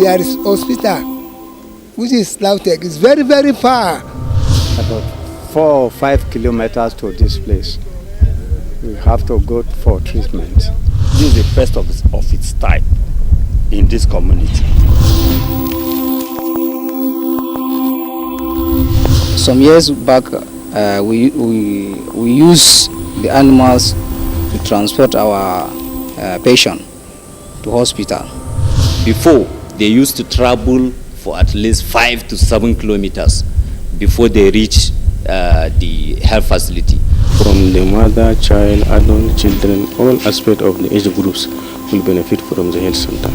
there is hospital, which is Lautech. It's very, very far. About 4 or 5 kilometers to this place. We have to go for treatment. This is the first of its type in this community. Some years back, we use the animals to transport our patient to hospital. Before, they used to travel for at least 5 to 7 kilometers before they reach the health facility. From the mother, child, adult, children, all aspects of the age groups will benefit from the health center.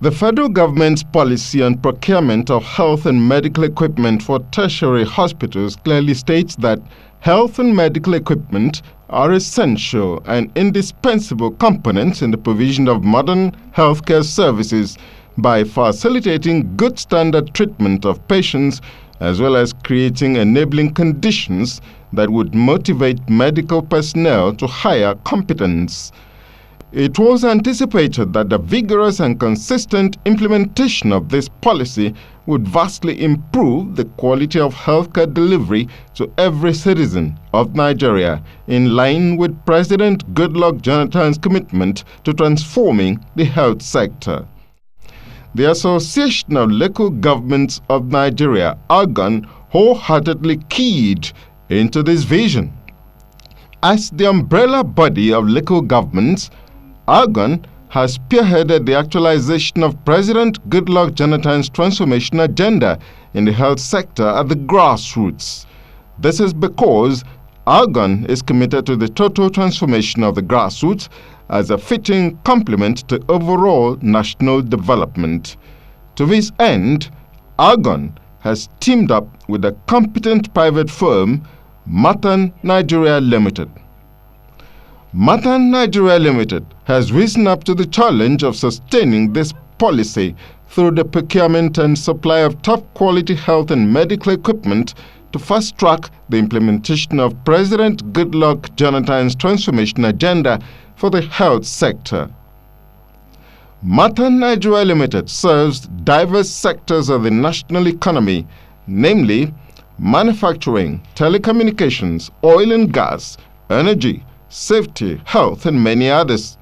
The federal government's policy on procurement of health and medical equipment for tertiary hospitals clearly states that health and medical equipment are essential and indispensable components in the provision of modern healthcare services by facilitating good standard treatment of patients as well as creating enabling conditions that would motivate medical personnel to higher competence. It was anticipated that the vigorous and consistent implementation of this policy would vastly improve the quality of healthcare delivery to every citizen of Nigeria, in line with President Goodluck Jonathan's commitment to transforming the health sector. The Association of Local Governments of Nigeria, Algon, wholeheartedly keyed into this vision. As the umbrella body of local governments, Algon has spearheaded the actualization of President Goodluck Jonathan's transformation agenda in the health sector at the grassroots. This is because Algon is committed to the total transformation of the grassroots as a fitting complement to overall national development. To this end, Algon has teamed up with a competent private firm, Mathan Nigeria Limited. Mathan Nigeria Limited has risen up to the challenge of sustaining this policy through the procurement and supply of top-quality health and medical equipment to fast-track the implementation of President Goodluck Jonathan's transformation agenda for the health sector. Mathan Nigeria Limited serves diverse sectors of the national economy, namely manufacturing, telecommunications, oil and gas, energy, safety, health, and many others.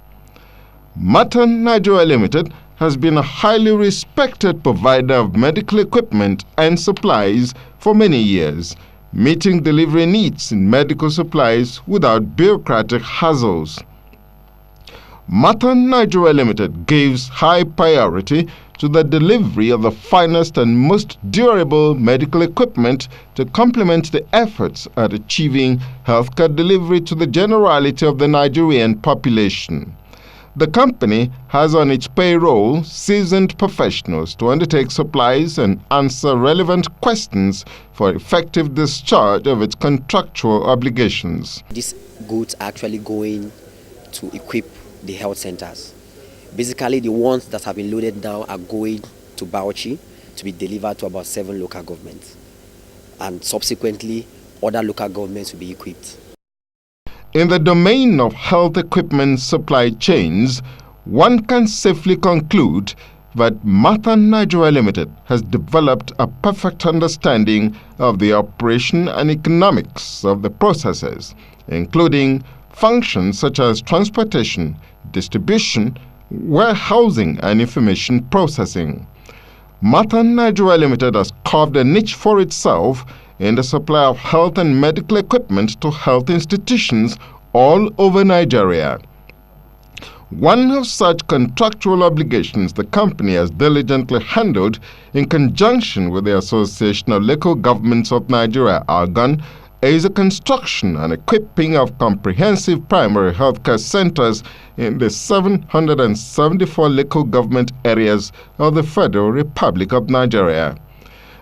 Mathan Nigeria Limited has been a highly respected provider of medical equipment and supplies for many years, meeting delivery needs in medical supplies without bureaucratic hassles. Mathan Nigeria Limited gives high priority to the delivery of the finest and most durable medical equipment to complement the efforts at achieving healthcare delivery to the generality of the Nigerian population. The company has on its payroll seasoned professionals to undertake supplies and answer relevant questions for effective discharge of its contractual obligations. These goods are actually going to equip the health centers. Basically, the ones that have been loaded now are going to Bauchi to be delivered to about 7 local governments. And subsequently, other local governments will be equipped. In the domain of health equipment supply chains, one can safely conclude that Mathan Nigeria Limited has developed a perfect understanding of the operation and economics of the processes, including functions such as transportation, distribution, warehousing, and information processing. Mathan Nigeria Limited has carved a niche for itself in the supply of health and medical equipment to health institutions all over Nigeria. One of such contractual obligations the company has diligently handled in conjunction with the Association of Local Governments of Nigeria, Algon, is the construction and equipping of comprehensive primary healthcare centers in the 774 local government areas of the Federal Republic of Nigeria.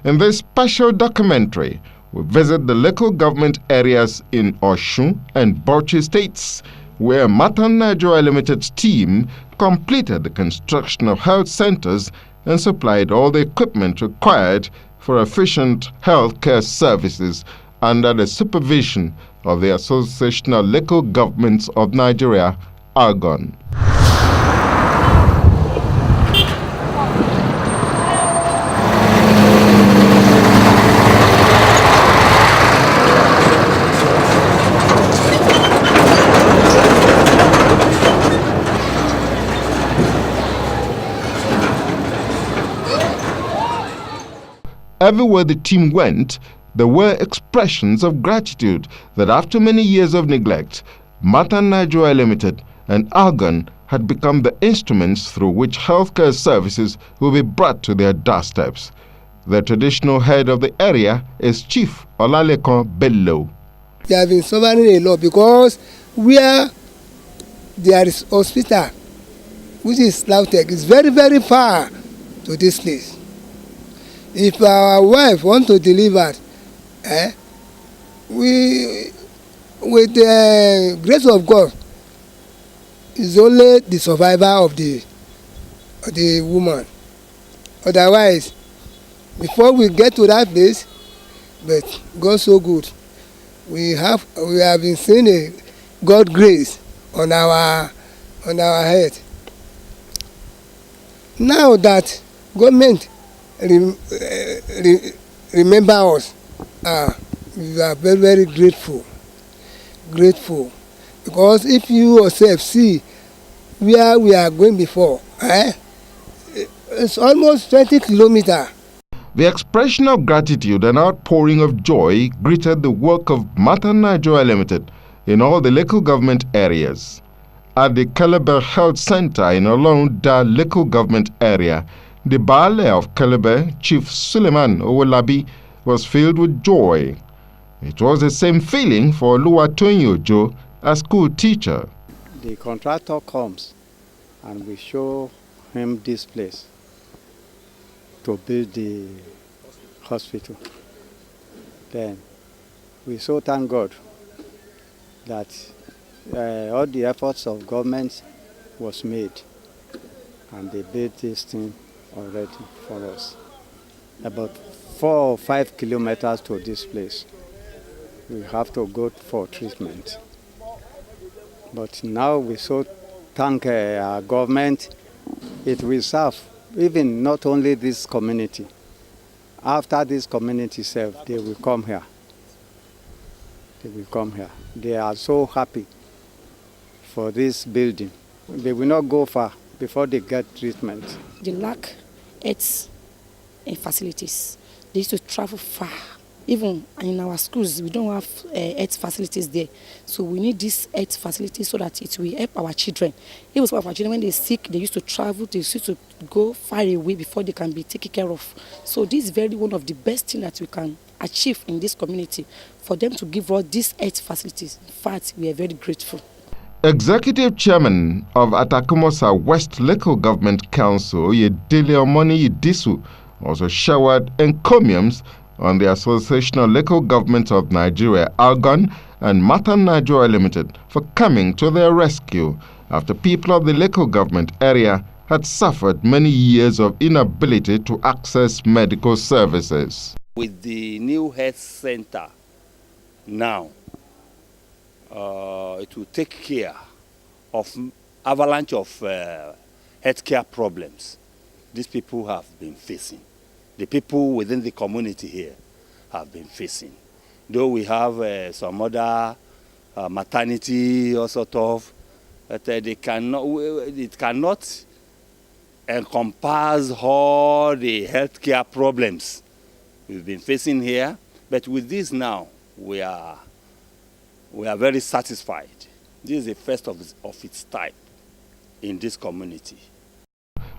In this special documentary, we visit the local government areas in Osun and Bauchi states, where Mathan Nigeria Limited's team completed the construction of health centers and supplied all the equipment required for efficient healthcare services under the supervision of the Association of Local Governments of Nigeria, Algon. Everywhere the team went, there were expressions of gratitude that after many years of neglect, Mathan Nigeria Limited and Algon had become the instruments through which healthcare services will be brought to their doorsteps. The traditional head of the area is Chief Olalekon Bello. They have been suffering a lot because where there is hospital, which is Lautech, is very, very far to this place. If our wife want to deliver, we, with the grace of God, is only the survivor of the woman. Otherwise, before we get to that place, but God so good, we have been seeing a God grace on our head. Now that government remember us, we are very, very grateful, because if you yourself see where we are going before, it's almost 20 kilometers. The expression of gratitude and outpouring of joy greeted the work of Mathan Nigeria Limited in all the local government areas. At the Kelebe Health Center in Olonda local government area, the Baale of Kelebe, Chief Suleiman Owolabi, was filled with joy. It was the same feeling for Oluwatoyin Ojo, a school teacher. The contractor comes and we show him this place to build the hospital. Then we so thank God that all the efforts of government was made and they built this thing already for us. About 4 or 5 kilometers to this place. We have to go for treatment. But now we so thank our government. It will serve even not only this community. After this community serve, they will come here. They will come here. They are so happy for this building. They will not go far before they get treatment. They lack health facilities. They used to travel far. Even in our schools, we don't have health facilities there. So we need these health facilities so that it will help our children. Even some of our children, when they're sick, they used to travel, they used to go far away before they can be taken care of. So this is very one of the best things that we can achieve in this community, for them to give us these health facilities. In fact, we are very grateful. Executive Chairman of Atakumosa West Local Government Council, Yedele Omoni Idisu, also showered encomiums on the Association of Local Governments of Nigeria, Algon, and Mathan Nigeria Limited for coming to their rescue after people of the local government area had suffered many years of inability to access medical services. With the new health center now, it will take care of avalanche of healthcare problems these people have been facing. The people within the community here have been facing. Though we have some other maternity or sort of, but it cannot encompass all the healthcare problems we've been facing here. But with this now, we are very satisfied. This is the first of its type in this community.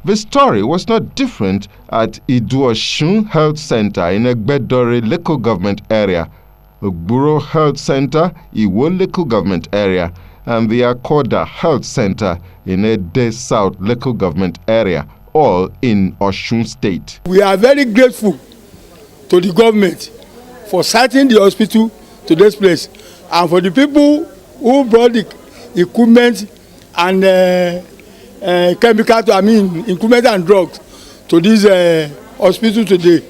The story was not different at Idu-Osun Health Center in Egbedore local government area, Ogburo Health Center, Iwo local government area, and the Akoda Health Center in Ede South local government area, all in Osun State. We are very grateful to the government for citing the hospital to this place, and for the people who brought the equipment and equipment and drugs to this hospital today.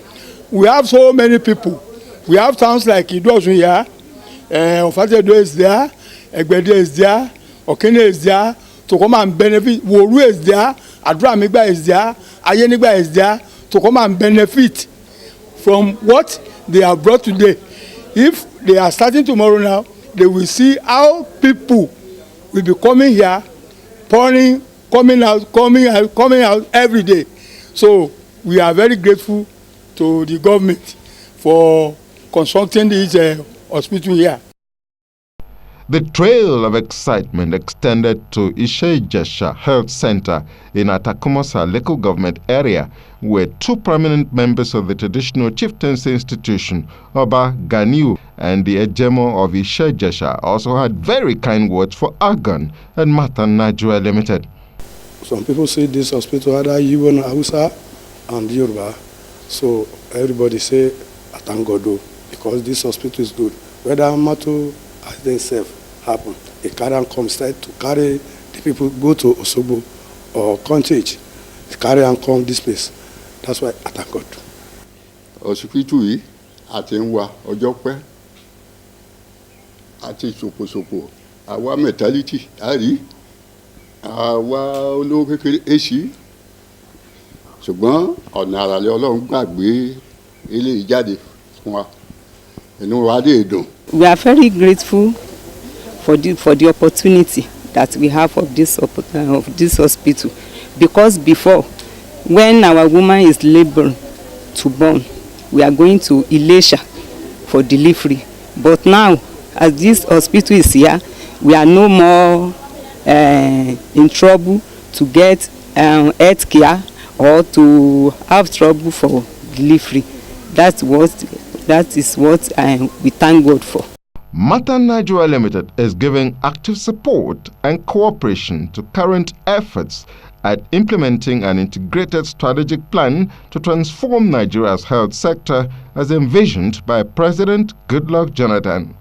We have so many people We have towns like Idosun here, Ofatedo is there, Egbede is there, Okene is there, to come and benefit. Woru is there, Adramigba is there, Ayenigba is there, to come and benefit from what they have brought today. If they are starting tomorrow now, they will see how people will be coming here, pouring, coming out every day. So we are very grateful to the government for constructing this hospital here. The trail of excitement extended to Ishejesha Health Center in Atakumosa local government area, where two prominent members of the traditional chieftaincy institution, Oba Ganiu and the Ejemo of Ishejesha, also had very kind words for Algon and Mathan Nigeria Limited. Some people say this hospital either Igbo, Hausa and Yoruba, so everybody say, I thank God though, because this hospital is good. Whether Mato as themselves happen, they carry and come straight to carry the people go to Osogbo or Contage, carry and come this place. That's why I thank God. Hospital yìí àti ń wá ọjọ́ pẹ́ àti ṣòkòṣòkò àwa mentality àrí àwa olówó kékeré èsì ṣùgbọ́n ọ̀nà àràlẹ́ Ọlọ́run gbàgbé eléyìí jáde fún wa inú wa dé dùn. We are very grateful for the opportunity that we have of this hospital, because before, when our woman is laboring to born, we are going to Ilesha for delivery. But now, as this hospital is here, we are no more in trouble to get health care or to have trouble for delivery. That is what we thank God for. Mathan Nigeria Limited is giving active support and cooperation to current efforts at implementing an integrated strategic plan to transform Nigeria's health sector as envisioned by President Goodluck Jonathan.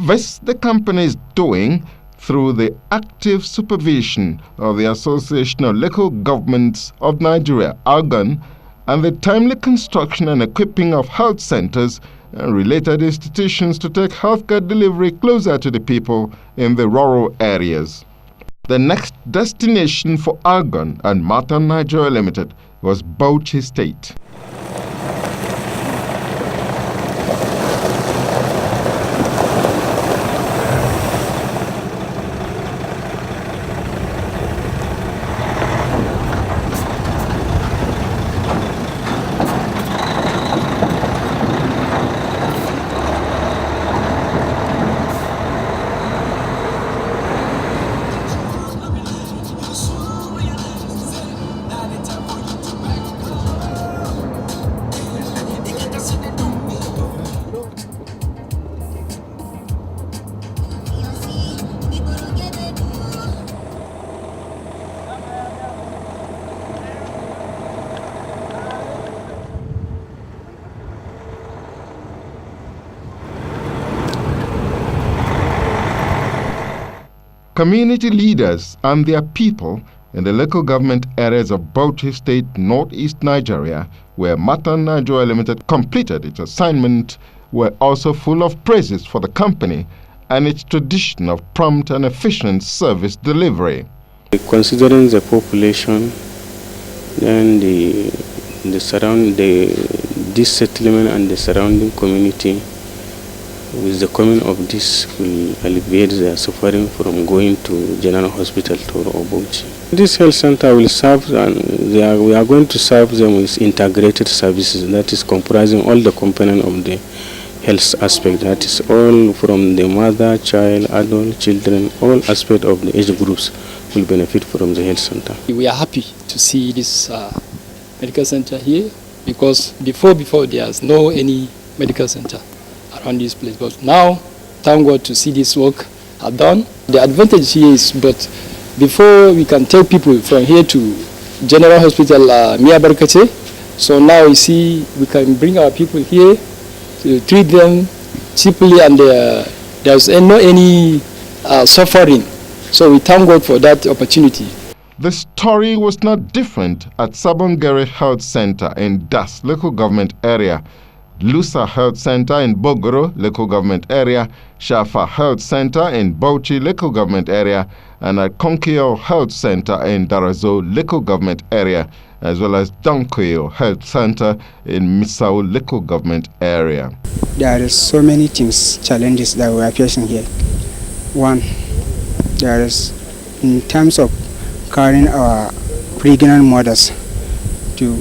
This the company is doing through the active supervision of the Association of Local Governments of Nigeria, Algon, and the timely construction and equipping of health centers and related institutions to take healthcare delivery closer to the people in the rural areas. The next destination for Algon and Mathan Nigeria Limited was Bauchi State. Community leaders and their people in the local government areas of Bauchi State, northeast Nigeria, where Mathan Nigeria Limited completed its assignment, were also full of praises for the company and its tradition of prompt and efficient service delivery. Considering the population and this settlement and the surrounding community, with the coming of this will alleviate their suffering from going to General Hospital to Bauchi. This health center will serve, and we are going to serve them with integrated services, that is comprising all the components of the health aspect, that is all from the mother, child, adult, children, all aspects of the age groups will benefit from the health center. We are happy to see this medical center here, because before there's no any medical center around this place, but now thank God to see this work done. The advantage here is, but before we can take people from here to General Hospital Mia Barkate, so now you see we can bring our people here to treat them cheaply, and there's no any suffering. So we thank God for that opportunity. The story was not different at Sabongere Health Center in Das local government area, Lusa Health Center in Bogoro local government area, Shafa Health Center in Bauchi local government area, and at Konkio Health Center in Darazo local government area, as well as Donkoyo Health Center in Misau local government area. There are so many things, challenges that we are facing here. One, there is in terms of carrying our pregnant mothers to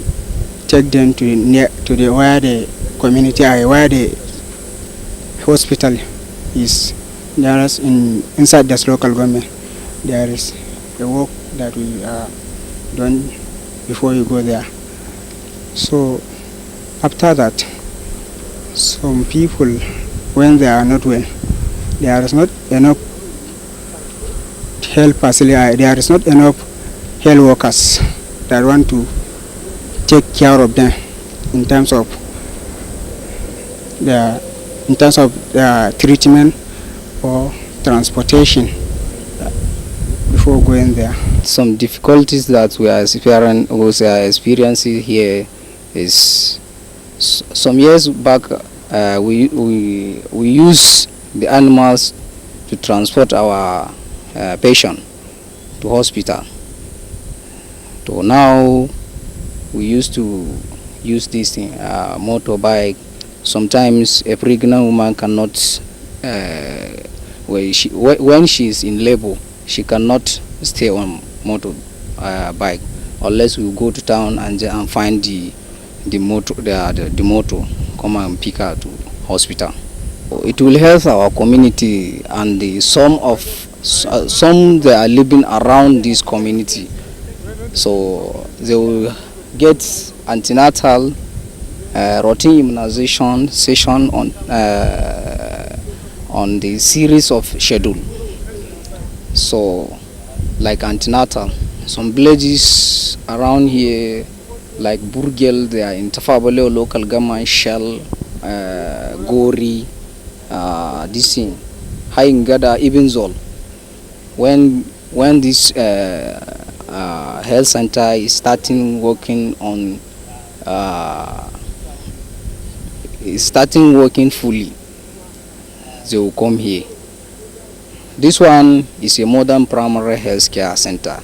take them to the where the community are, where the hospital is. There is inside this local government. There is a work that we are done before you go there. So after that, some people, when they are not well, there is not enough health facility, there is not enough health workers that want to take care of them in terms of their treatment or transportation before going there. Some difficulties that we are experiencing here is some years back we use the animals to transport our patient to hospital. So now we used to use this thing, motorbike. Sometimes a pregnant woman cannot, when she is in labor, she cannot stay on motorbike unless we go to town and find the motor, come and pick her to hospital. It will help our community, and some they are living around this community, so they will get antenatal routine immunization session on the series of schedule. So like antenatal, some villages around here like Burgel, they are in Tafabale local government, Shell, Gori, this thing, Haingada, even Zol. When this health center is starting working on, fully, they will come here. This one is a modern primary health care center.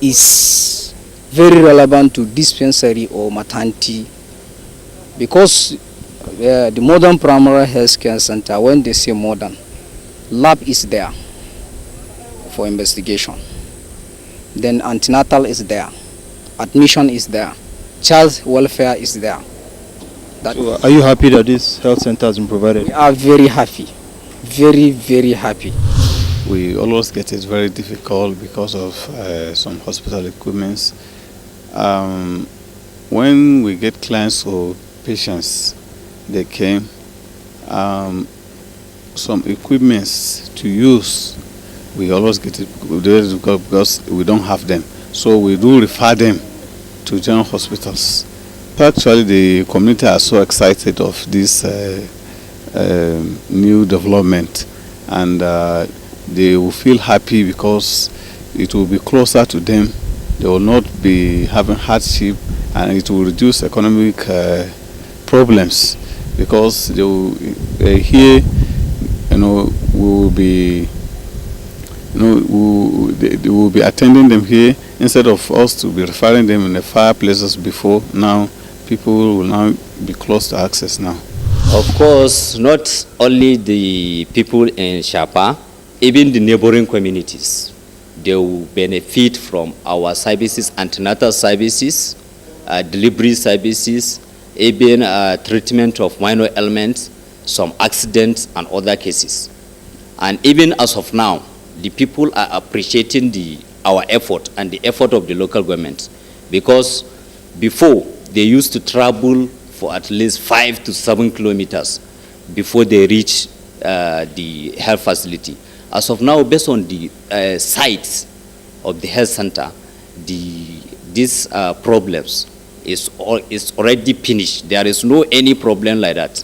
It's very relevant to dispensary or maternity, because the modern primary health care center, when they say modern, lab is there for investigation. Then antenatal is there, admission is there, child welfare is there. So are you happy that this health center has been provided? We are very happy, very, very happy. We always get it very difficult because of some hospital equipments. When we get clients or patients, they came, some equipments to use, we always get it because we don't have them. So we do refer them to general hospitals. Actually, the community are so excited of this new development, and they will feel happy because it will be closer to them. They will not be having hardship, and it will reduce economic problems, because they will, here, we will be, they will be attending them here instead of us to be referring them in the far places before. Now people will now be close to access now. Of course, not only the people in Shapa, even the neighboring communities, they will benefit from our services, antenatal services, delivery services, even treatment of minor ailments, some accidents and other cases. And even as of now, the people are appreciating our effort and the effort of the local government, because before they used to travel for at least 5 to 7 kilometers before they reach the health facility. As of now, based on the sites of the health center, these problems is already finished. There is no any problem like that.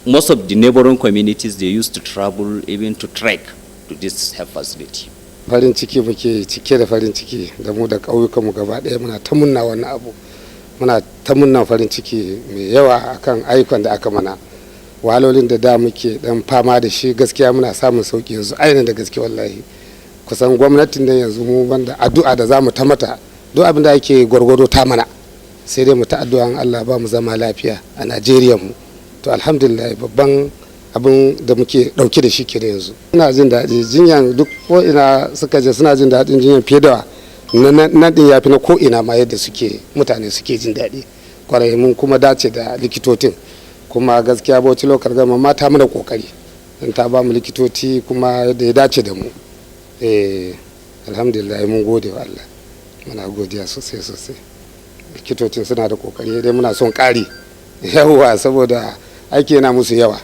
Most of the neighboring communities, they used to travel even to trek to this health facility. Farin ciki muke cike da farin ciki da mu da ƙauyukanmu gaba ɗaya, muna ta munna wannan abu muna ta munnan farin ciki mai yawa akan ayyukan da aka mana. Wahalolin da muke dan fama da shi gaskiya muna samun sauki yanzu ainihin da gaske wallahi. Kusan gwamnatin nan yanzu mu banda addu'a da zamu ta mata duk abin da ake gwargwado ta mana. Sai dai mu ta addu'an Allah ba mu zama lafiya a Najeriya mu. To alhamdulillah babban abin da muke dauke da shi ke da yanzu. Ina jin daɗi jinyan duk ko ina suka je suna jin daɗin jinyan fiye da nan din yafi na ko ina ma yadda suke mutane suke jin daɗi. Kwarai mun kuma dace da likitotin kuma gaskiya Bauchi lokal gama mata mana kokari in ta ba mu likitoci kuma yadda ya dace da mu. Alhamdulillah mun gode wa Allah. Muna godiya sosai sosai. Likitocin suna da kokari dai muna son ƙari yawa saboda aiki yana musu yawa.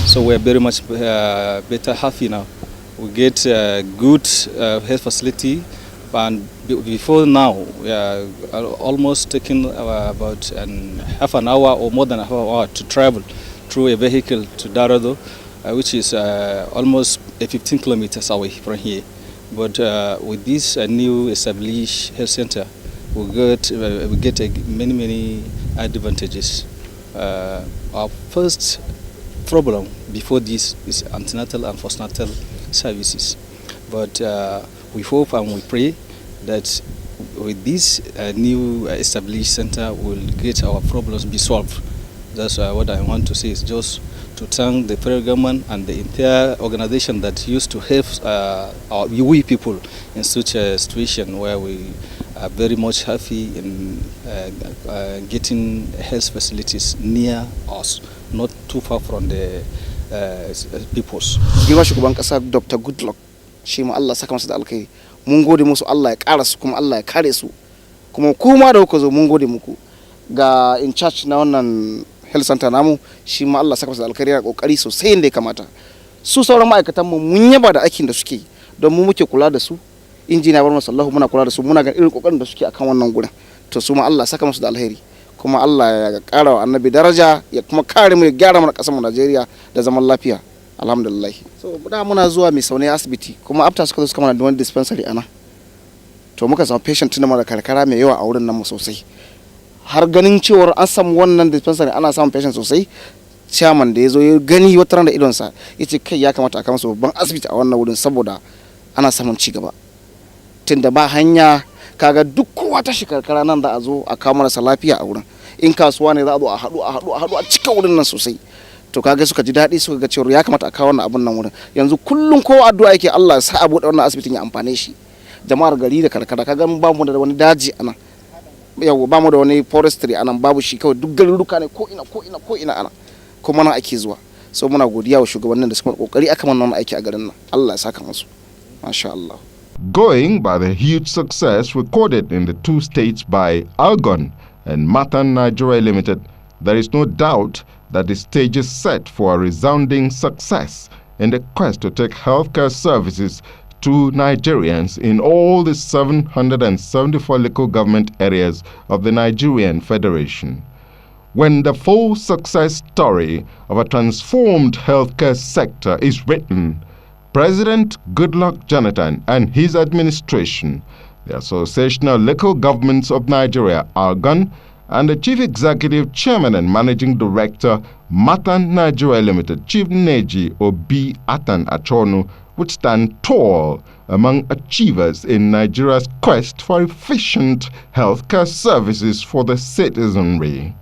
So we're very much better happy now. We get a good health facility, and before now we are almost taking about half an hour or more than a half an hour to travel through a vehicle to Darado, which is almost 15 kilometers away from here. But with this new established health center, we get many advantages. Our first problem before this is antenatal and postnatal services, but we hope and we pray that with this new established center we'll get our problems be solved. That's what I want to say, is just to thank the federal government and the entire organization that used to help we people in such a situation where we are very much happy in getting health facilities near us, not too far from the peoples. Girma shugaban kasa Dr. Goodluck, shi ma Allah saka masa da alkai. Mun gode musu, Allah ya kara su kuma Allah ya kare su. Kuma kuma da kuka zo mun gode muku. Ga in charge na wannan health center namu, shi ma Allah saka masa da alkai, yana kokari sosai inda ya kamata. Su sauran ma'aikatan mu mun yaba da aikin da suke, don mu muke kula da su. Injiniya bar masallahu muna kula da su, muna ga irin kokarin da suke akan wannan gurin. To su ma Allah saka musu da alheri. Kuma Allah ya kara wa annabi daraja, ya kuma kare mu, ya gyara mana kasar mu Najeriya da zaman lafiya. Alhamdulillah. So da muna zuwa mai saunai asibiti, kuma after suka zo suka mana da wani dispensary ana. To muka samu patient tun da karkara mai yawa a wurin nan mu sosai. Har ganin cewar an samu wannan dispensary ana samun patient sosai. Chairman da yazo ya gani wata ran da idon sa, yace kai ya kamata a kama su babban asibiti a wannan wurin saboda ana samun ci gaba. Tunda ba hanya, kaga duk kowa ta shi karkara nan da a zo a kawo marasa lafiya a wurin. In kasuwa ne za a zo a haɗu a cika wurin nan sosai. To kaga suka ji daɗi, suka ga cewa ya kamata a kawo wannan abun nan wurin. Yanzu kullum kowa addu'a yake Allah ya sa a buɗe wannan asibitin ya amfane shi. Jama'ar gari da karkara, kaga ba mu da wani daji anan. Yau ba mu da wani forestry anan, babu shi, kawai duk garuruka ne ko ina ana. Kuma nan ake zuwa. So muna godiya wa shugabannin da suka kokari aka mana wannan aiki a garin nan. Allah ya saka musu. Masha Allah. Going by the huge success recorded in the two states by Algon and Mathan Nigeria Limited, there is no doubt that the stage is set for a resounding success in the quest to take healthcare services to Nigerians in all the 774 local government areas of the Nigerian Federation. When the full success story of a transformed healthcare sector is written, President Goodluck Jonathan and his administration, the Association of Local Governments of Nigeria, Algon, and the Chief Executive Chairman and Managing Director, Mathan Nigeria Limited, Chief Neji Obi Atan Achonu, would stand tall among achievers in Nigeria's quest for efficient healthcare services for the citizenry.